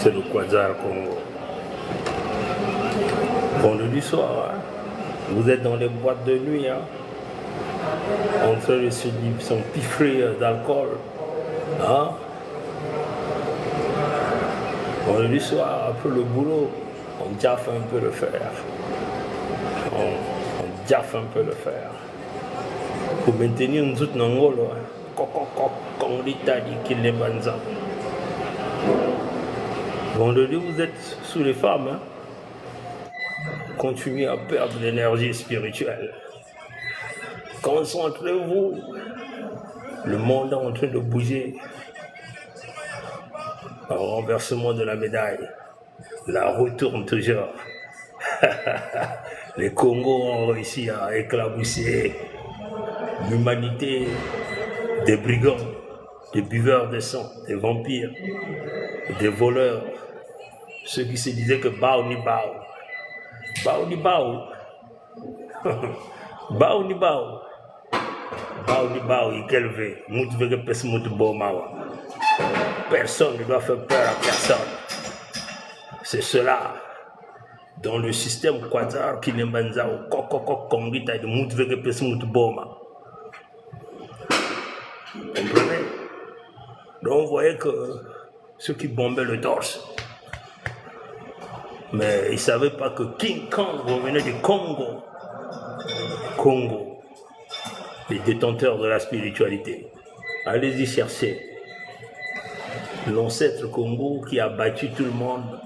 C'est le Quasar Congo. Vendredi soir, hein, vous êtes dans les boîtes de nuit, hein, en train de se piffrer d'alcool. Hein. Vendredi soir, après le boulot, on jaffe un peu le fer. On jaffe un peu le fer. Pour maintenir une zoute nangolo, comme l'Italie qui les banza. Vendredi, vous êtes sous les femmes. Hein. Continuez à perdre l'énergie spirituelle. Concentrez-vous. Le monde est en train de bouger. Un renversement de la médaille. La retourne toujours. Les Congos ont réussi à éclabousser l'humanité des brigands, des buveurs de sang, des vampires, des voleurs. Ceux qui se disaient que Bao ni Bao. Bao ni Bao. Bao ni Bao. Bao ni Bao, il kelve. Mout vege pes mout bo mawa. Personne ne doit faire peur à personne. C'est cela. Dans le système Quasar qui n'est pas au kokokok kongita de mout vege pes mout boma. Comprenez? Donc vous voyez que ceux qui bombaient le torse, mais ils ne savaient pas que King Kong revenait du Congo. Congo, les détenteurs de la spiritualité. Allez-y chercher. L'ancêtre Congo qui a battu tout le monde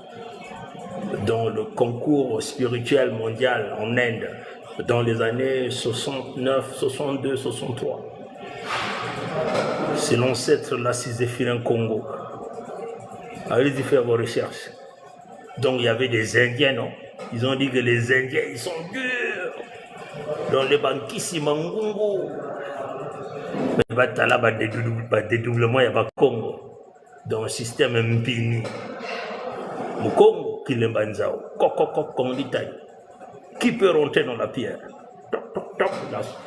dans le concours spirituel mondial en Inde dans les années 69, 62, 63. C'est l'ancêtre de la Siséphilin Congo. Allez-y faire vos recherches. Donc il y avait des Indiens, non? Ils ont dit que les Indiens, ils sont durs. Dans les banquissi Mangungu. Mais il y a dédoublement, il y a Congo. Dans le système Mpini. Le Congo, qui l'embanzao. Kokokok, Konditaï. Qui peut rentrer dans la pierre? Toc, toc, toc.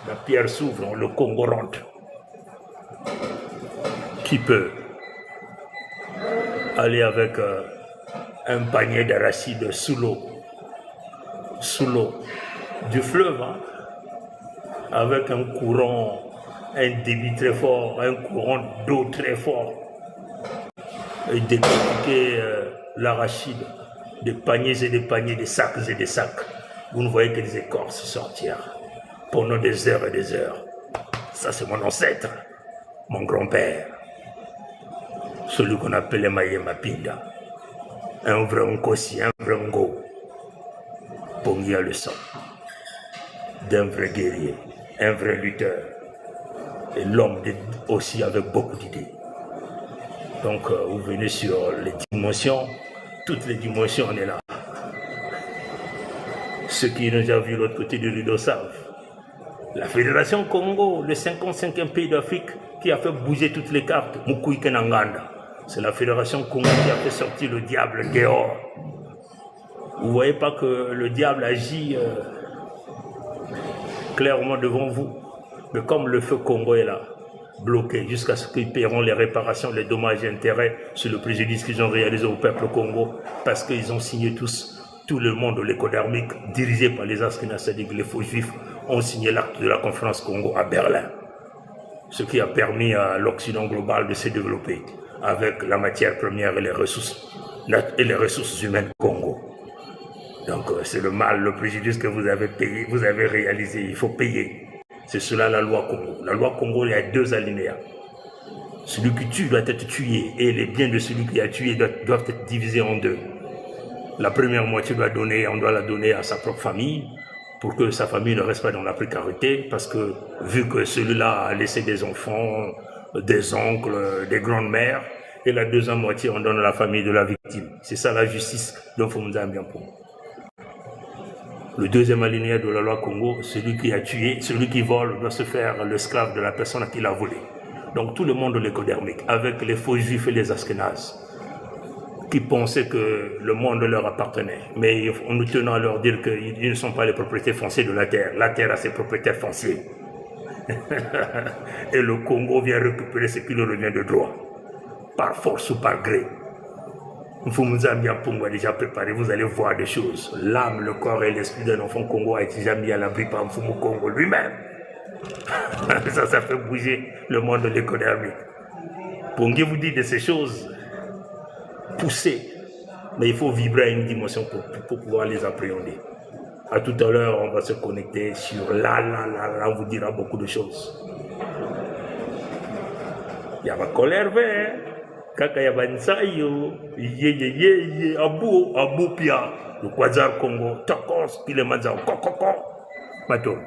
La pierre s'ouvre, le Congo rentre. Qui peut aller avec un panier d'arachides sous l'eau du fleuve, hein, avec un courant, un débit très fort, un courant d'eau très fort, et décortiquer l'arachide, des paniers et des paniers, des sacs et des sacs. Vous ne voyez que des écorces sortir pendant des heures et des heures. Ça, c'est mon ancêtre, mon grand-père. Celui qu'on appelait Maye Mapinda. Un vrai Nkosi, un vrai Ngo. Pongia le sang. D'un vrai guerrier, un vrai lutteur. Et l'homme aussi avec beaucoup d'idées. Donc vous venez sur les dimensions, toutes les dimensions, on est là. Ceux qui nous ont vu de l'autre côté du rideau savent. La Fédération Congo, le 55e pays d'Afrique qui a fait bouger toutes les cartes, Mukuyi Kenanganda. C'est la Fédération Congo qui a fait sortir le diable dehors. Vous ne voyez pas que le diable agit clairement devant vous. Mais comme le feu Congo est là, bloqué, jusqu'à ce qu'ils paieront les réparations, les dommages et intérêts sur le préjudice qu'ils ont réalisé au peuple Congo, parce qu'ils ont signé tout le monde de l'écodermique, dirigé par les Askenas, c'est-à-dire les faux juifs, ont signé l'acte de la conférence Congo à Berlin. Ce qui a permis à l'Occident global de se développer avec la matière première et les ressources humaines Congo. Donc c'est le mal, le préjudice que vous avez payé, vous avez réalisé, il faut payer. C'est cela la loi Congo. La loi Congo, il y a 2 alinéas. Celui qui tue doit être tué et les biens de celui qui a tué doivent être divisés en 2. La première moitié on doit la donner à sa propre famille pour que sa famille ne reste pas dans la précarité, parce que vu que celui-là a laissé des enfants, des oncles, des grandes-mères, et la deuxième moitié on donne à la famille de la victime. C'est ça la justice dont il faut nous dire bien pour. Le deuxième alinéa de la loi Congo, celui qui a tué, celui qui vole doit se faire l'esclave de la personne à qui il a volé. Donc tout le monde de l'écodermique, avec les faux juifs et les askénazes, qui pensaient que le monde leur appartenait. Mais en nous tenant à leur dire qu'ils ne sont pas les propriétaires fonciers de la terre. La terre a ses propriétaires fonciers. Et le Congo vient récupérer ce qui lui revient de droit, par force ou par gré. Mfumuzambi Mpungu a déjà préparé, vous allez voir des choses. L'âme, le corps et l'esprit d'un enfant Congo a été déjà mis à l'abri par Mfumu Congo lui-même. Ça fait bouger le monde de l'économie. Pongi vous dit de ces choses poussées, mais il faut vibrer à une dimension pour pouvoir les appréhender. À tout à l'heure, on va se connecter sur là, on vous dira beaucoup de choses. Il y a ma colère vert, kaka ya bansayo, abu pia, le Kwazar Congo, Tokos, Pilemanza, Kokoko, Mato.